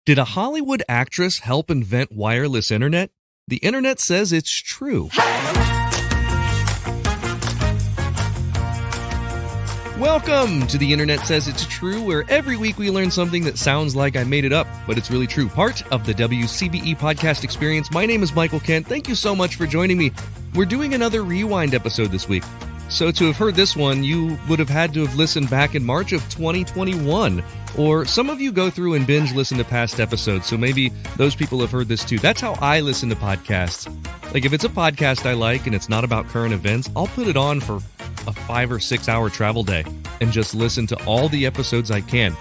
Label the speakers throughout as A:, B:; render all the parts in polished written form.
A: Did a Hollywood actress help invent wireless internet? The internet says it's true. Welcome to The Internet Says It's True, where every week we learn something that sounds like I made it up, but it's really true. Part of the WCBE podcast experience. My name is Michael Kent. Thank you so much for joining me. We're doing another Rewind episode this week. So to have heard this one, you would have had to have listened back in March of 2021. Or some of you go through and binge listen to past episodes, so maybe those people have heard this too. That's how I listen to podcasts. Like if it's a podcast I like and it's not about current events, I'll put it on for a 5 or 6 hour travel day and just listen to all the episodes I can.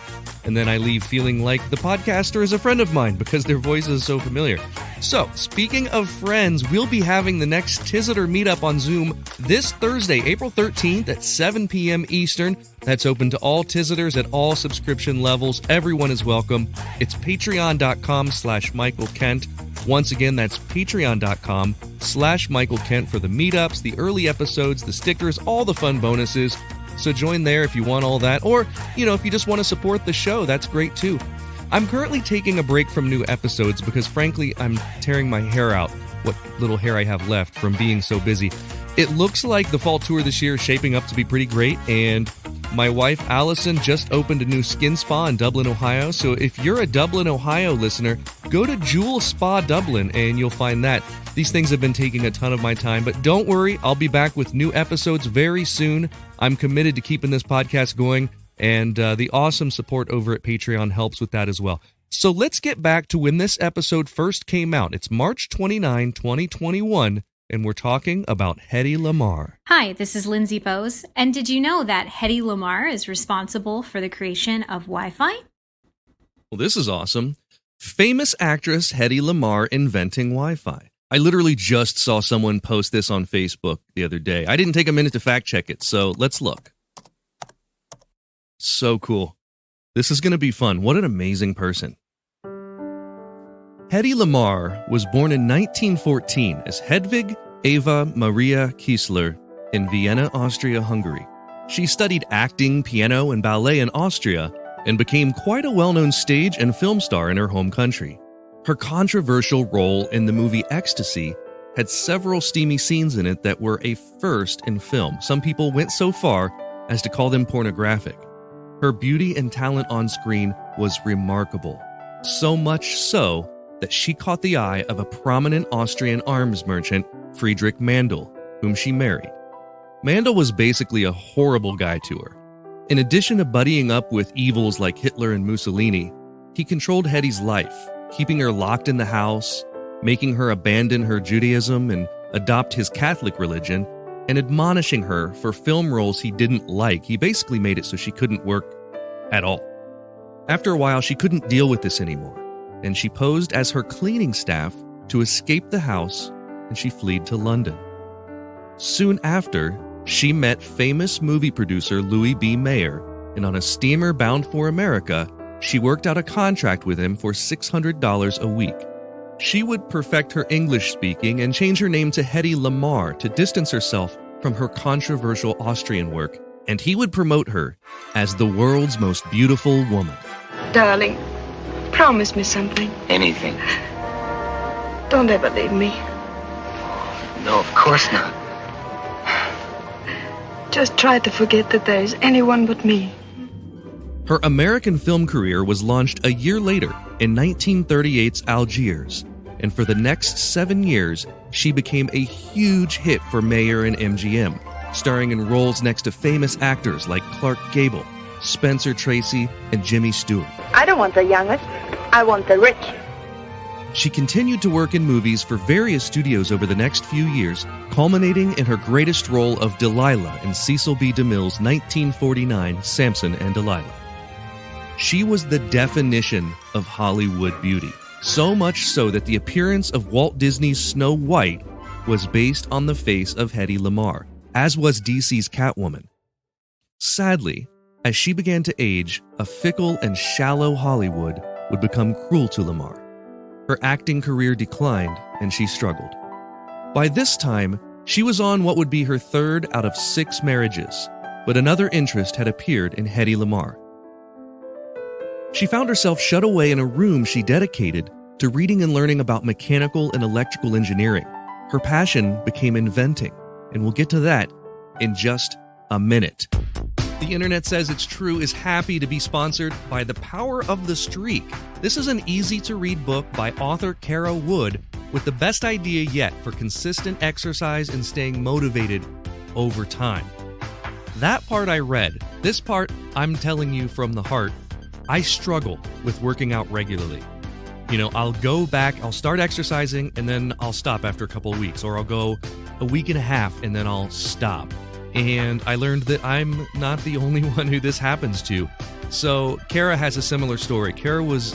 A: And then I leave feeling like the podcaster is a friend of mine because their voice is so familiar. So, speaking of friends, we'll be having the next Tiziter meetup on Zoom this Thursday, April 13th at 7 p.m. Eastern. That's open to all Tiziters at all subscription levels. Everyone is welcome. It's patreon.com/Michael Kent. Once again, that's patreon.com/Michael Kent for the meetups, the early episodes, the stickers, all the fun bonuses. So join there if you want all that. Or, if you just want to support the show, that's great too. I'm currently taking a break from new episodes because, frankly, I'm tearing my hair out, what little hair I have left from being so busy. It looks like the fall tour this year is shaping up to be pretty great, and my wife, Allison, just opened a new skin spa in Dublin, Ohio. So if you're a Dublin, Ohio listener, go to Jewel Spa Dublin, and you'll find that. These things have been taking a ton of my time, but don't worry, I'll be back with new episodes very soon. I'm committed to keeping this podcast going, and the awesome support over at Patreon helps with that as well. So let's get back to when this episode first came out. It's March 29, 2021, and we're talking about Hedy Lamarr.
B: Hi, this is Lindsay Bose, and did you know that Hedy Lamarr is responsible for the creation of Wi-Fi?
A: Well, this is awesome. Famous actress Hedy Lamarr inventing Wi-Fi. I literally just saw someone post this on Facebook the other day. I didn't take a minute to fact check it, so let's look. So cool. This is going to be fun. What an amazing person. Hedy Lamarr was born in 1914 as Hedwig Eva Maria Kiesler in Vienna, Austria-Hungary. She studied acting, piano, and ballet in Austria and became quite a well-known stage and film star in her home country. Her controversial role in the movie Ecstasy had several steamy scenes in it that were a first in film. Some people went so far as to call them pornographic. Her beauty and talent on screen was remarkable, so much so that she caught the eye of a prominent Austrian arms merchant, Friedrich Mandl, whom she married. Mandl was basically a horrible guy to her. In addition to buddying up with evils like Hitler and Mussolini, he controlled Hedy's life, keeping her locked in the house, making her abandon her Judaism and adopt his Catholic religion, and admonishing her for film roles he didn't like. He basically made it so she couldn't work at all. After a while, she couldn't deal with this anymore, and she posed as her cleaning staff to escape the house, and she fled to London. Soon after, she met famous movie producer Louis B. Mayer, and on a steamer bound for America, she worked out a contract with him for $600 a week. She would perfect her English speaking and change her name to Hedy Lamarr to distance herself from her controversial Austrian work, and he would promote her as the world's most beautiful woman.
C: Darling, promise me something.
D: Anything.
C: Don't ever leave me.
D: No, of course not.
C: Just try to forget that there is anyone but me.
A: Her American film career was launched a year later in 1938's Algiers, and for the next 7 years, she became a huge hit for Mayer and MGM, starring in roles next to famous actors like Clark Gable, Spencer Tracy, and Jimmy Stewart.
E: I don't want the youngest, I want the rich.
A: She continued to work in movies for various studios over the next few years, culminating in her greatest role of Delilah in Cecil B. DeMille's 1949 Samson and Delilah. She was the definition of Hollywood beauty, so much so that the appearance of Walt Disney's Snow White was based on the face of Hedy Lamarr, as was DC's Catwoman. Sadly, as she began to age, a fickle and shallow Hollywood would become cruel to Lamarr. Her acting career declined, and she struggled. By this time, she was on what would be her third out of 6 marriages, but another interest had appeared in Hedy Lamarr. She found herself shut away in a room she dedicated to reading and learning about mechanical and electrical engineering. Her passion became inventing, and we'll get to that in just a minute. The Internet Says It's True is happy to be sponsored by The Power of the Streak. This is an easy-to-read book by author Kara Wood with the best idea yet for consistent exercise and staying motivated over time. That part I read. This part, I'm telling you from the heart, I struggle with working out regularly. I'll go back, I'll start exercising, and then I'll stop after a couple of weeks, or I'll go a week and a half, and then I'll stop. And I learned that I'm not the only one who this happens to. So Kara has a similar story. Kara was,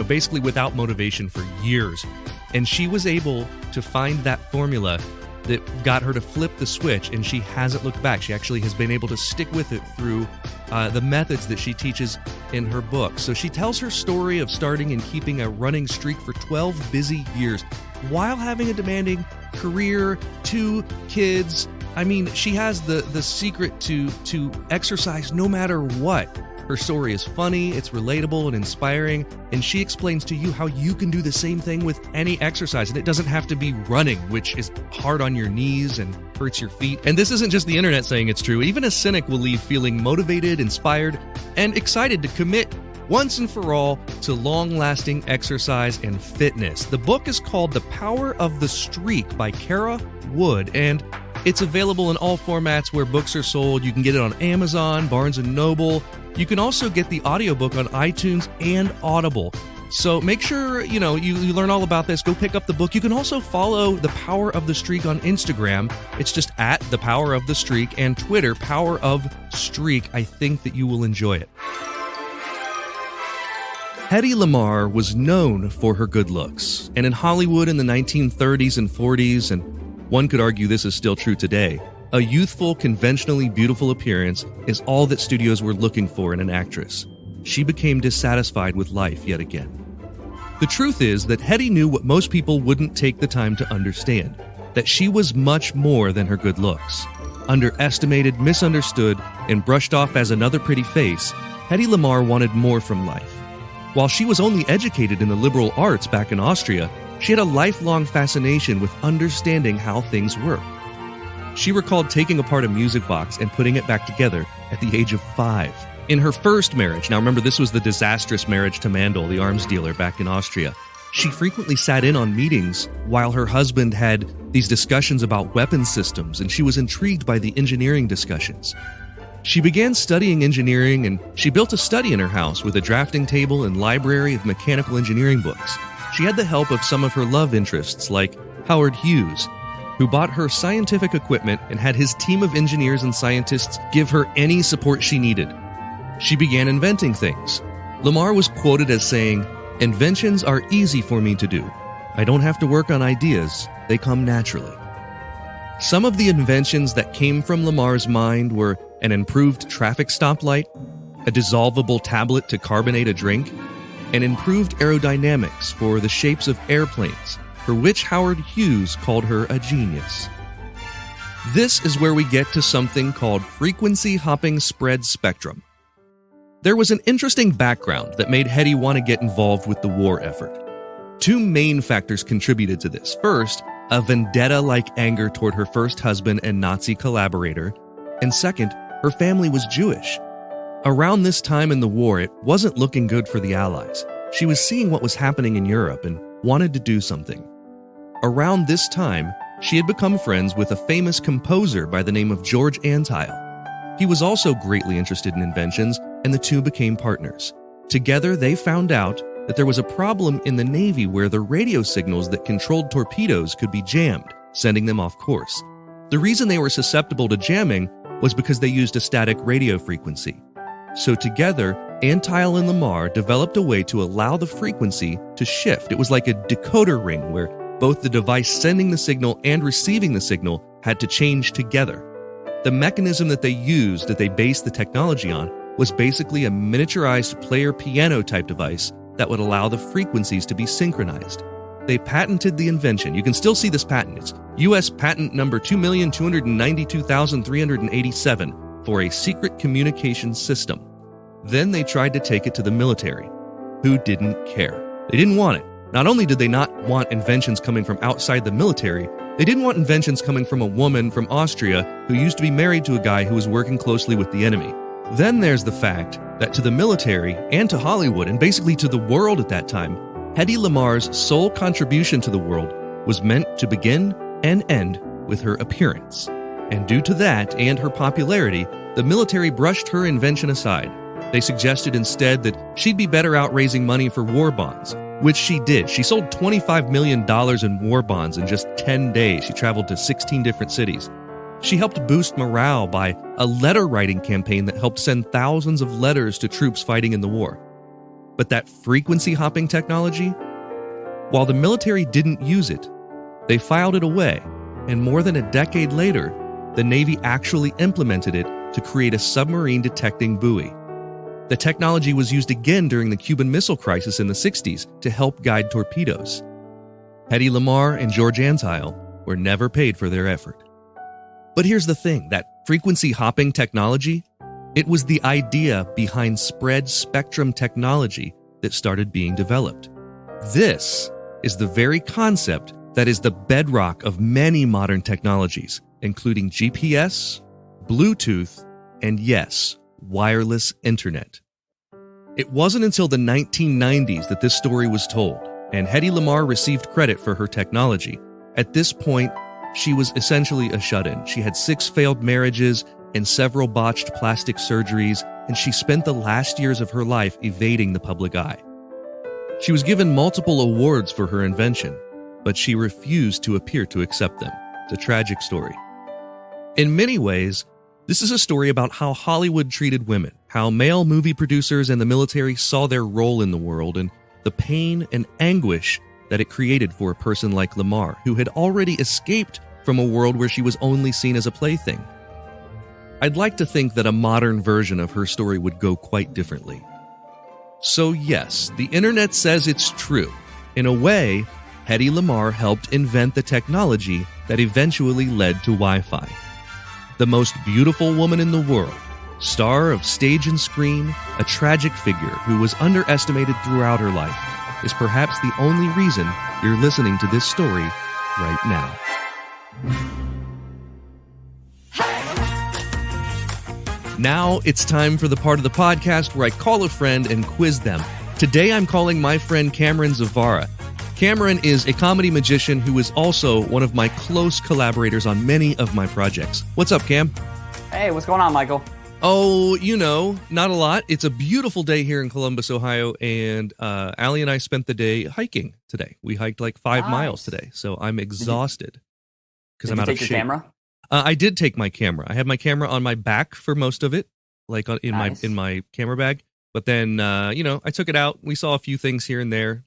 A: basically without motivation for years, and she was able to find that formula that got her to flip the switch, and she hasn't looked back. She actually has been able to stick with it through the methods that she teaches in her book. So she tells her story of starting and keeping a running streak for 12 busy years while having a demanding career, 2 kids. I mean, she has the secret to exercise no matter what. Her story is funny, it's relatable and inspiring, and she explains to you how you can do the same thing with any exercise, and it doesn't have to be running, which is hard on your knees and hurts your feet. And this isn't just the internet saying it's true. Even a cynic will leave feeling motivated, inspired, and excited to commit once and for all to long-lasting exercise and fitness. The book is called The Power of the Streak by Kara Wood, and it's available in all formats where books are sold. You can get it on Amazon, Barnes & Noble. You can also get the audiobook on iTunes and Audible. So make sure, you learn all about this. Go pick up the book. You can also follow The Power of the Streak on Instagram. It's just at The Power of the Streak, and Twitter, Power of Streak. I think that you will enjoy it. Hedy Lamarr was known for her good looks. And in Hollywood in the 1930s and 40s, and one could argue this is still true today, a youthful, conventionally beautiful appearance is all that studios were looking for in an actress. She became dissatisfied with life yet again. The truth is that Hedy knew what most people wouldn't take the time to understand, that she was much more than her good looks. Underestimated, misunderstood, and brushed off as another pretty face, Hedy Lamarr wanted more from life. While she was only educated in the liberal arts back in Austria, she had a lifelong fascination with understanding how things work. She recalled taking apart a music box and putting it back together at the age of 5. In her first marriage, now remember this was the disastrous marriage to Mandel, the arms dealer back in Austria, she frequently sat in on meetings while her husband had these discussions about weapons systems, and she was intrigued by the engineering discussions. She began studying engineering, and she built a study in her house with a drafting table and library of mechanical engineering books. She had the help of some of her love interests like Howard Hughes, who bought her scientific equipment and had his team of engineers and scientists give her any support she needed. She began inventing things. Lamarr was quoted as saying, "Inventions are easy for me to do. I don't have to work on ideas, they come naturally." Some of the inventions that came from Lamarr's mind were an improved traffic stoplight, a dissolvable tablet to carbonate a drink, and improved aerodynamics for the shapes of airplanes, for which Howard Hughes called her a genius. This is where we get to something called frequency hopping spread spectrum. There was an interesting background that made Hedy want to get involved with the war effort. 2 main factors contributed to this. First, a vendetta-like anger toward her first husband and Nazi collaborator, and second, her family was Jewish. Around this time in the war, it wasn't looking good for the Allies. She was seeing what was happening in Europe and wanted to do something. Around this time, she had become friends with a famous composer by the name of George Antheil. He was also greatly interested in inventions, and the 2 became partners. Together, they found out that there was a problem in the Navy where the radio signals that controlled torpedoes could be jammed, sending them off course. The reason they were susceptible to jamming was because they used a static radio frequency. So together, Antheil and Lamarr developed a way to allow the frequency to shift. It was like a decoder ring where both the device sending the signal and receiving the signal had to change together. The mechanism that they used, that they based the technology on, was basically a miniaturized player piano type device that would allow the frequencies to be synchronized. They patented the invention. You can still see this patent. It's U.S. patent number 2,292,387 for a secret communication system. Then they tried to take it to the military. who didn't care. They didn't want it. Not only did they not want inventions coming from outside the military, they didn't want inventions coming from a woman from Austria who used to be married to a guy who was working closely with the enemy. Then there's the fact that to the military and to Hollywood, and basically to the world at that time, Hedy Lamarr's sole contribution to the world was meant to begin and end with her appearance. And due to that and her popularity, the military brushed her invention aside. They suggested instead that she'd be better out raising money for war bonds, which she did. She sold $25 million in war bonds in just 10 days. She traveled to 16 different cities. She helped boost morale by a letter-writing campaign that helped send thousands of letters to troops fighting in the war. But that frequency-hopping technology, while the military didn't use it, they filed it away, and more than a decade later, the Navy actually implemented it to create a submarine-detecting buoy. The technology was used again during the Cuban Missile Crisis in the 60s to help guide torpedoes. Hedy Lamarr and George Antheil were never paid for their effort. But here's the thing, that frequency-hopping technology, it was the idea behind spread spectrum technology that started being developed. This is the very concept that is the bedrock of many modern technologies, including GPS, Bluetooth, and yes, wireless internet. It wasn't until the 1990s that this story was told, and Hedy Lamarr received credit for her technology. At this point, she was essentially a shut-in. She had 6 failed marriages and several botched plastic surgeries, and she spent the last years of her life evading the public eye. She was given multiple awards for her invention, but she refused to appear to accept them. It's a tragic story. In many ways, this is a story about how Hollywood treated women, how male movie producers and the military saw their role in the world, and the pain and anguish that it created for a person like Lamarr, who had already escaped from a world where she was only seen as a plaything. I'd like to think that a modern version of her story would go quite differently. So yes, the internet says it's true. In a way, Hedy Lamarr helped invent the technology that eventually led to Wi-Fi. The most beautiful woman in the world, star of stage and screen, a tragic figure who was underestimated throughout her life, is perhaps the only reason you're listening to this story right now. Now it's time for the part of the podcast where I call a friend and quiz them. Today I'm calling my friend Cameron Zvara. Cameron is a comedy magician who is also one of my close collaborators on many of my projects. What's up, Cam?
F: Hey, what's going on, Michael?
A: Oh, not a lot. It's a beautiful day here in Columbus, Ohio, and Allie and I spent the day hiking today. We hiked like 5 miles today, so I'm exhausted because I'm out of shape.
F: Did you take your camera?
A: I did take my camera. I had my camera on my back for most of it, like in my camera bag. But then, I took it out. We saw a few things here and there.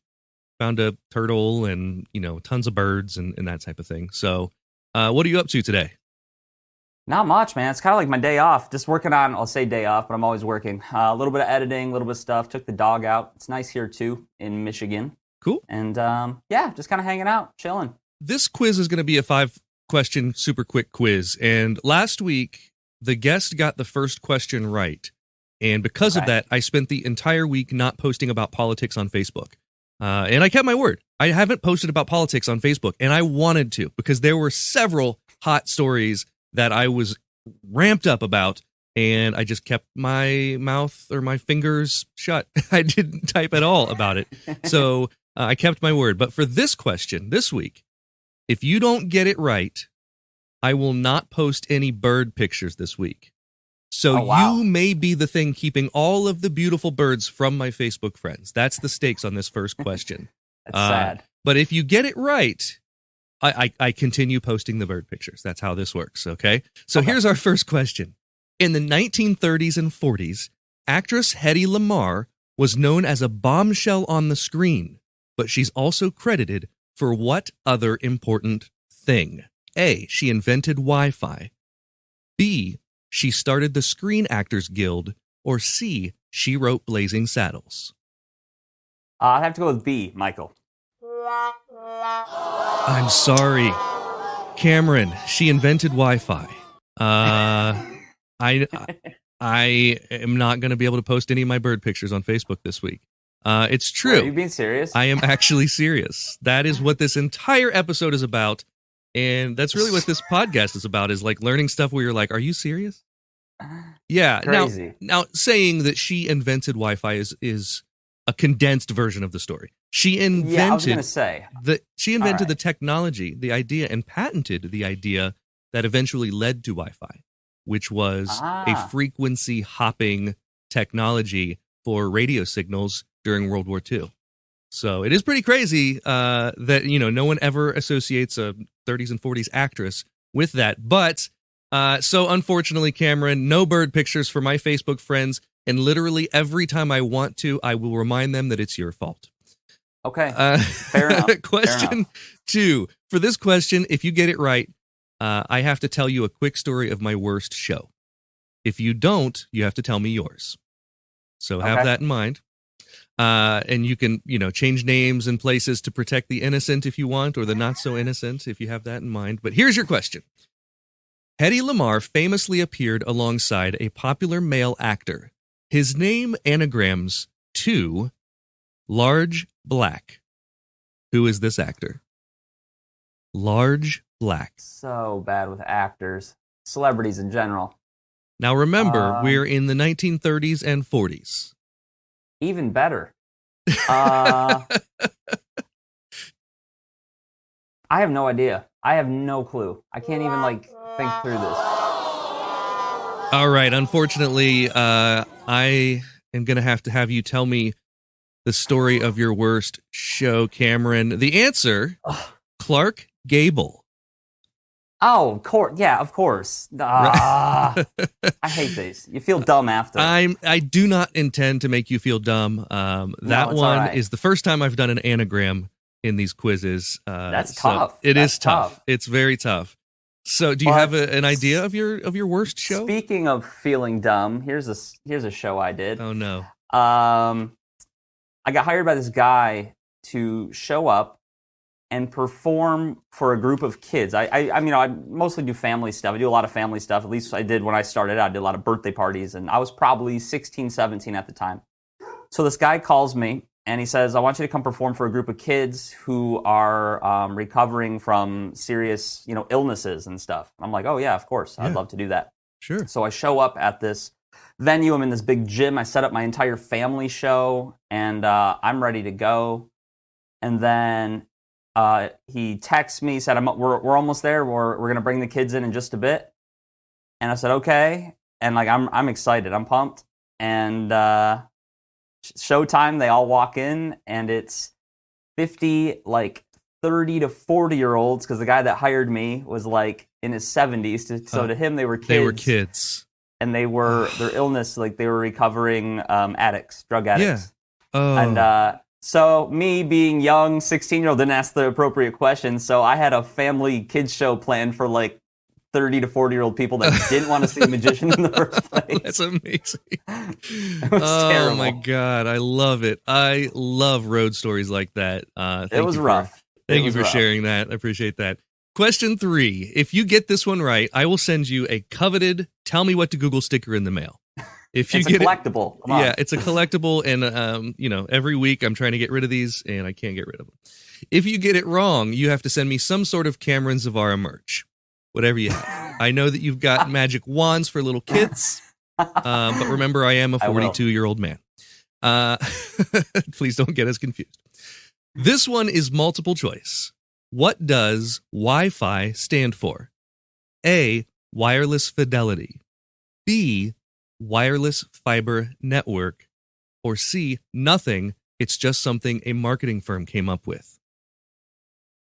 A: Found a turtle and, tons of birds and that type of thing. So what are you up to today?
F: Not much, man. It's kind of like my day off. Just working on, I'll say day off, but I'm always working. A little bit of editing, a little bit of stuff. Took the dog out. It's nice here, too, in Michigan.
A: Cool.
F: And, just kind of hanging out, chilling.
A: This quiz is going to be a 5-question super quick quiz. And last week, the guest got the first question right. And because of that, I spent the entire week not posting about politics on Facebook. And I kept my word. I haven't posted about politics on Facebook, and I wanted to because there were several hot stories that I was ramped up about, and I just kept my mouth or my fingers shut. I didn't type at all about it. So I kept my word. But for this question, this week, if you don't get it right, I will not post any bird pictures this week. So you may be the thing keeping all of the beautiful birds from my Facebook friends. That's the stakes on this first question.
F: That's sad.
A: But if you get it right, I continue posting the bird pictures. That's how this works, okay? So here's our first question. In the 1930s and 40s, actress Hedy Lamarr was known as a bombshell on the screen, but she's also credited for what other important thing? A, she invented Wi-Fi. B, she started the Screen Actors Guild, or C, she wrote Blazing Saddles.
F: I'd have to go with B, Michael.
A: I'm sorry. Cameron, she invented Wi-Fi. I am not going to be able to post any of my bird pictures on Facebook this week. It's true.
F: Are you being serious?
A: I am actually serious. That is what this entire episode is about. And that's really what this podcast is about, is like learning stuff where you're like, are you serious? Yeah.
F: Crazy.
A: Now saying that she invented Wi-Fi is a condensed version of the story. She invented,
F: I was going to say.
A: The technology, the idea, and patented the idea that eventually led to Wi-Fi, which was a frequency hopping technology for radio signals during World War II. So it is pretty crazy that, no one ever associates a 30s and 40s actress with that. But so unfortunately, Cameron, no bird pictures for my Facebook friends. And literally every time I want to, I will remind them that it's your fault.
F: Okay. Fair enough.
A: Question 2. For this question, if you get it right, I have to tell you a quick story of my worst show. If you don't, you have to tell me yours. So have that in mind. And you can, change names and places to protect the innocent if you want, or the not so innocent if you have that in mind. But here's your question. Hedy Lamarr famously appeared alongside a popular male actor. His name anagrams to Large Black. Who is this actor? Large Black.
F: So bad with actors. Celebrities in general.
A: Now remember, we're in the 1930s and 40s.
F: Even better. I have no idea. I have no clue. I can't even think through this.
A: All right. Unfortunately, I am going to have you tell me the story of your worst show, Cameron. The answer, Clark Gable.
F: Oh, of course. Yeah, of course. I hate these. You feel dumb after.
A: I do not intend to make you feel dumb. That one is the first time I've done an anagram in these quizzes.
F: That's tough.
A: It is tough. It's very tough. So, do you have an idea of your worst show?
F: Speaking of feeling dumb, here's a show I did.
A: Oh no.
F: I got hired by this guy to show up and perform for a group of kids. I mostly do family stuff. I do a lot of family stuff. At least I did when I started out. I did a lot of birthday parties, and I was probably 16, 17 at the time. So this guy calls me, and he says, I want you to come perform for a group of kids who are recovering from serious, illnesses and stuff. I'm like, oh, yeah, of course. Yeah. I'd love to do that.
A: Sure.
F: So I show up at this venue. I'm in this big gym. I set up my entire family show, and I'm ready to go. And then he texts me, said, we're almost there. We're going to bring the kids in just a bit. And I said, okay. And I'm excited. I'm pumped. And showtime, they all walk in, and it's 50, 30 to 40-year-olds, because the guy that hired me was in his 70s. So to him, they were kids.
A: They were kids.
F: And they were, their illness, they were recovering addicts, drug addicts.
A: Yeah. Oh.
F: And so me being young, 16-year-old, didn't ask the appropriate questions. So I had a family kids show planned for 30 to 40-year-old people that didn't want to see a magician in the first place.
A: That's amazing.
F: It was terrible.
A: Oh my God, I love it. I love road stories like that.
F: It was rough.
A: Thank you for sharing that. I appreciate that. Question 3. If you get this one right, I will send you a coveted "Tell Me What to Google" sticker in the mail. If you
F: it's
A: get
F: a collectible.
A: Come on. Yeah, it's a collectible, and every week I'm trying to get rid of these, and I can't get rid of them. If you get it wrong, you have to send me some sort of Cameron Zvara merch. Whatever you have. I know that you've got magic wands for little kids, but remember, I am a 42-year-old man. Please don't get us confused. This one is multiple choice. What does Wi-Fi stand for? A, wireless fidelity. B, wireless fiber network. Or C, nothing. It's just something a marketing firm came up with.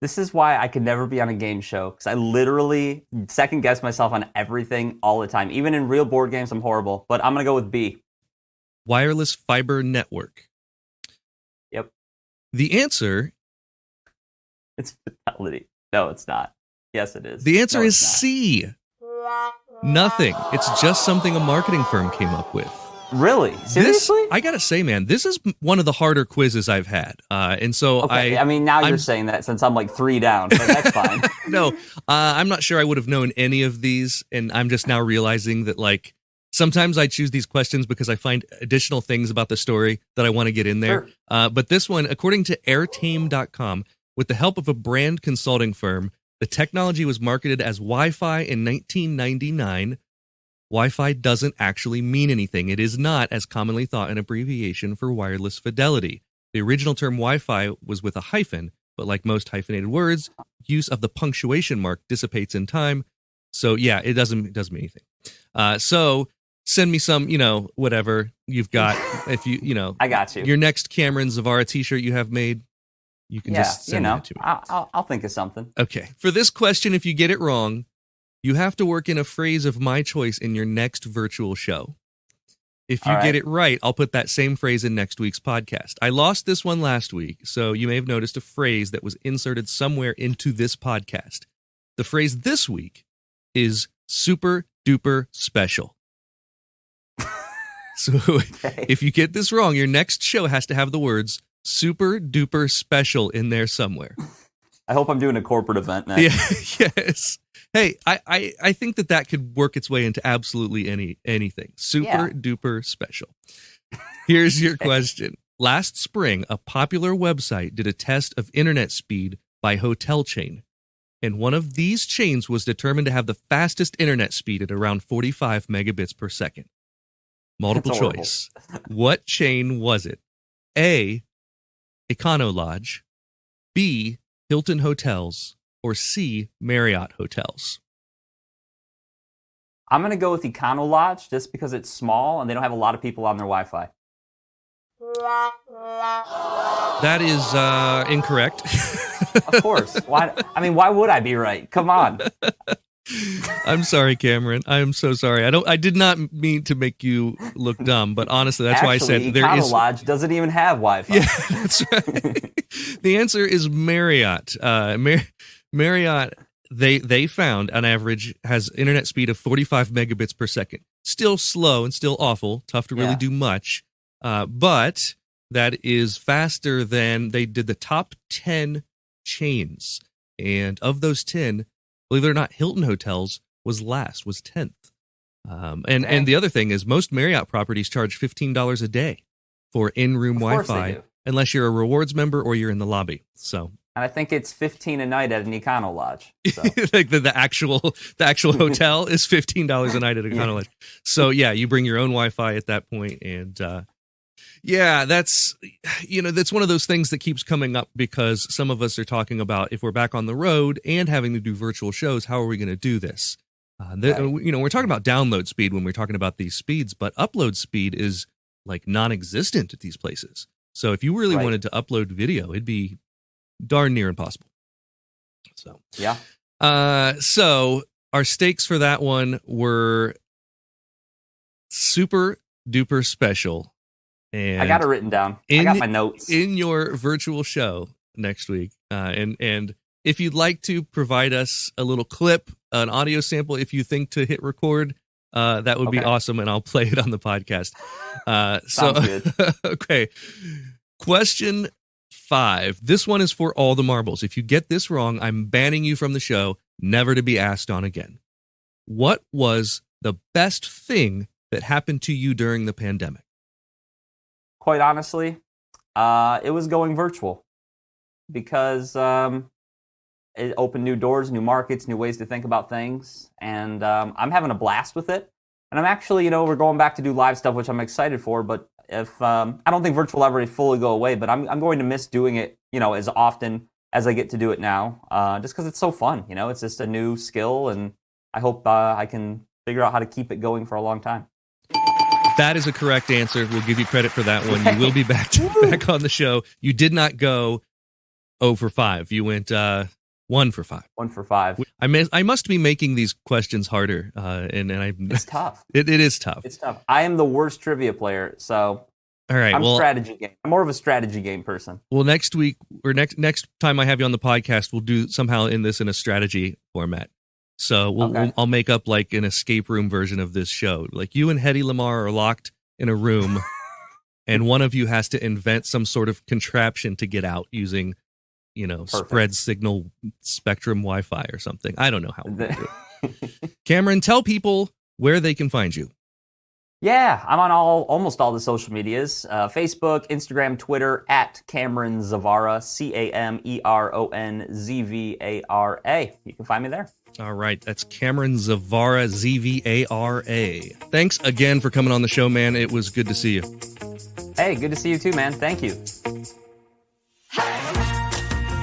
F: This is why I could never be on a game show, because I literally second guess myself on everything all the time. Even in real board games, I'm horrible. But I'm going to go with B.
A: Wireless fiber network.
F: Yep.
A: The answer...
F: It's fidelity. No, it's not. Yes, it is.
A: The answer is C. Nothing. It's just something a marketing firm came up with.
F: Really? Seriously?
A: I gotta say, man, this is one of the harder quizzes I've had. And so
F: okay. You're saying that since I'm 3 down, but that's fine.
A: No, I'm not sure I would have known any of these, and I'm just now realizing that Sometimes I choose these questions because I find additional things about the story that I want to get in there.
F: Sure.
A: But this one, according to airtame.com, with the help of a brand consulting firm, the technology was marketed as Wi-Fi in 1999. Wi-Fi doesn't actually mean anything. It is not, as commonly thought, an abbreviation for wireless fidelity. The original term Wi-Fi was with a hyphen, but like most hyphenated words, use of the punctuation mark dissipates in time. So yeah, it doesn't mean anything. So send me some, whatever you've got. If
F: I got you.
A: Your next Cameron Zvara t-shirt you have made, you can just send it to me.
F: I'll think of something.
A: Okay. For this question, if you get it wrong, you have to work in a phrase of my choice in your next virtual show. If you get it right, I'll put that same phrase in next week's podcast. I lost this one last week, so you may have noticed a phrase that was inserted somewhere into this podcast. The phrase this week is super duper special. So if you get this wrong, your next show has to have the words super duper special in there somewhere.
F: I hope I'm doing a corporate event next.
A: Yeah, yes. Hey, I think that could work its way into absolutely anything. Super duper special. Here's your question. Last spring, a popular website did a test of internet speed by hotel chain. And one of these chains was determined to have the fastest internet speed at around 45 megabits per second. Multiple choice. What chain was it? A, Econo Lodge. B, Hilton Hotels. Or C, Marriott Hotels.
F: I'm going to go with Econo Lodge just because it's small and they don't have a lot of people on their Wi-Fi.
A: That is incorrect.
F: Of course. Why would I be right? Come on.
A: I'm sorry, Cameron. I am so sorry. I did not mean to make you look dumb, but honestly, that's why I said there is.
F: Econo Lodge doesn't even have Wi-Fi.
A: Yeah, that's right. The answer is Marriott. Marriott, they found on average has internet speed of 45 megabits per second. Still slow and still awful. Tough to really do much. But that is faster than they did the top 10 chains. And of those 10, believe it or not, Hilton Hotels was 10th. And the other thing is most Marriott properties charge $15 a day for in-room Wi-Fi, unless you're a rewards member or you're in the lobby. So.
F: And I think it's $15 a night at an Econo Lodge. So.
A: Like the actual hotel is $15 a night at Econo Lodge. So yeah, you bring your own Wi-Fi at that point, and that's one of those things that keeps coming up because some of us are talking about if we're back on the road and having to do virtual shows, how are we going to do this? We're talking about download speed when we're talking about these speeds, but upload speed is like non-existent at these places. So if you really wanted to upload video, it'd be darn near impossible. So so our stakes for that one were super duper special. And
F: I got it written down. I got my notes
A: in your virtual show next week. And if you'd like to provide us a little clip, an audio sample, if you think to hit record, that would be awesome, and I'll play it on the podcast.
F: Sounds good.
A: Okay. Question 5. This one is for all the marbles. If you get this wrong, I'm banning you from the show, never to be asked on again. What was the best thing that happened to you during the pandemic?
F: Quite honestly, it was going virtual because it opened new doors, new markets, new ways to think about things, and I'm having a blast with it. And I'm actually, we're going back to do live stuff, which I'm excited for, but if I don't think virtual will ever fully go away, but I'm going to miss doing it, as often as I get to do it now, just because it's so fun. It's just a new skill, and I hope I can figure out how to keep it going for a long time.
A: That is a correct answer. We'll give you credit for that one. You will be back on the show. You did not go 0 for 5. You went 1 for 5.
F: 1 for 5.
A: I must be making these questions harder,
F: It's tough.
A: It is tough.
F: It's tough. I am the worst trivia player, so
A: all right.
F: I'm strategy game. I'm more of a strategy game person.
A: Well, next week or next time I have you on the podcast, we'll do somehow in a strategy format. So I'll make up like an escape room version of this show. Like you and Hedy Lamarr are locked in a room, and one of you has to invent some sort of contraption to get out using, spread signal spectrum Wi-Fi or something. I don't know how we'll do it. Cameron, tell people where they can find you.
F: Yeah, I'm on almost all the social medias, Facebook, Instagram, Twitter, at Cameron Zvara, CameronZvara. You can find me there.
A: All right, that's Cameron Zvara, Zvara. Thanks again for coming on the show, man. It was good to see you.
F: Hey, good to see you too, man. Thank you.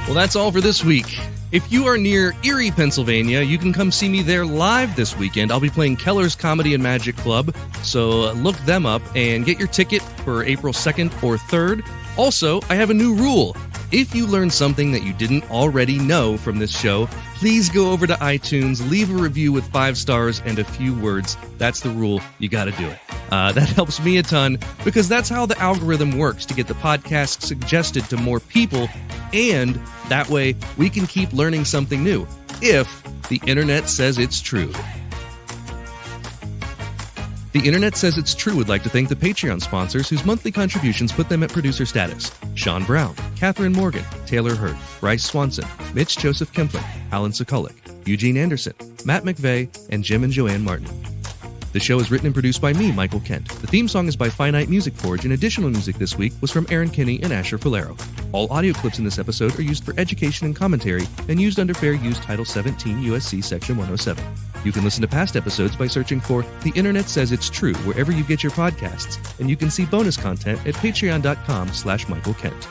A: Well, that's all for this week. If you are near Erie, Pennsylvania, you can come see me there live this weekend. I'll be playing Keller's Comedy and Magic Club, so look them up and get your ticket for April 2nd or 3rd. Also, I have a new rule. If you learned something that you didn't already know from this show, please go over to iTunes, leave a review with 5 stars and a few words. That's the rule. You got to do it. That helps me a ton because that's how the algorithm works to get the podcast suggested to more people, and that way we can keep learning something new if the internet says it's true. The Internet Says It's True would like to thank the Patreon sponsors whose monthly contributions put them at producer status. Sean Brown, Catherine Morgan, Taylor Hurd, Bryce Swanson, Mitch Joseph Kemplin, Alan Sekulik, Eugene Anderson, Matt McVeigh, and Jim and Joanne Martin. The show is written and produced by me, Michael Kent. The theme song is by Finite Music Forge, and additional music this week was from Aaron Kinney and Asher Falero. All audio clips in this episode are used for education and commentary and used under Fair Use Title 17 U.S.C. Section 107. You can listen to past episodes by searching for The Internet Says It's True wherever you get your podcasts, and you can see bonus content at patreon.com/Michael Kent.